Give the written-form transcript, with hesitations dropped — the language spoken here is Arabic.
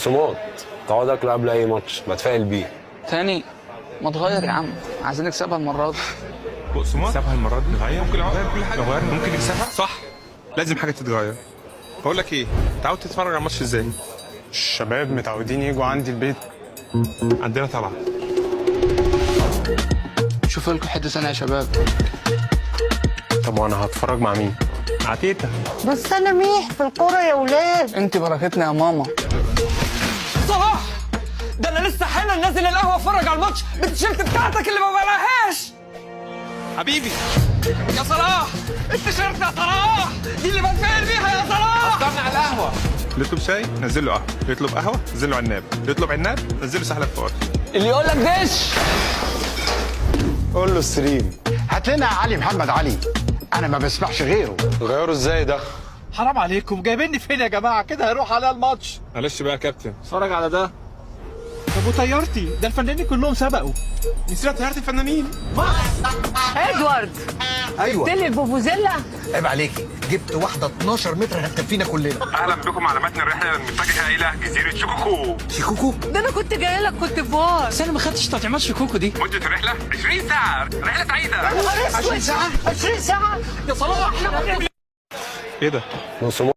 بقسماط تعود اكل قبل اي ماتش بتفائل بيه. تاني ما تغير يا عم، عايزين نكسبها المره دي. بقسماط نكسبها المره دي، نغير ممكن نغير كل حاجه، نغير ممكن نكسبها صح. لازم حاجه تتغير. بقول لك ايه، تعود تتفرج على الماتش ازاي؟ الشباب متعودين يجوا عندي البيت. عندنا طلعه. شوفوا لكم حته ثانيه يا شباب. طب وانا هتفرج مع مين؟ مع تيتا. بس انا ميح في الكوره يا ولاد. انت بركتنا يا ماما. صلاح، ده انا لسه حالا نازل القهوه اتفرج على الماتش بالتيشيرت بتاعتك اللي ما بلاقيهاش. حبيبي يا صلاح التيشيرت يا صلاح، دي اللي بتفائل بيها يا صلاح. استنى على القهوه. اللي يطلب شاي نزل له قهوه، اللي يطلب قهوه نزل له عناب، اللي يطلب عناب نزل له سحلب فوار. اللي يقول لك دش. قول له ستريم. هات لنا علي محمد علي، انا ما بسمعش غيره. غيره ازاي ده؟ حرام عليكم، جايبيني فين يا جماعه؟ كده هيروح عليا الماتش. معلش بقى يا كابتن. اتفرج على ده. طب وطيارتي؟ ده الفنانين كلهم سبقوا. نسينا طياره الفنانين. ادوارد، ايوه جبت لي الفوفوزيلا. عيب عليكي، جبت واحده 12 متر هتكفينا كلنا. اهلا بكم على متن الرحله المتجهه الى جزيره شيكوكو. شيكوكو؟ ده انا كنت جاي لك كنت فوار. بس انا ما خدتش تطعيمات شكوكو دي. مده الرحله 20 ساعه، رحله سعيده. 20 ساعه؟ 20 ساعه يا صلاح ايه ده؟ بقسماط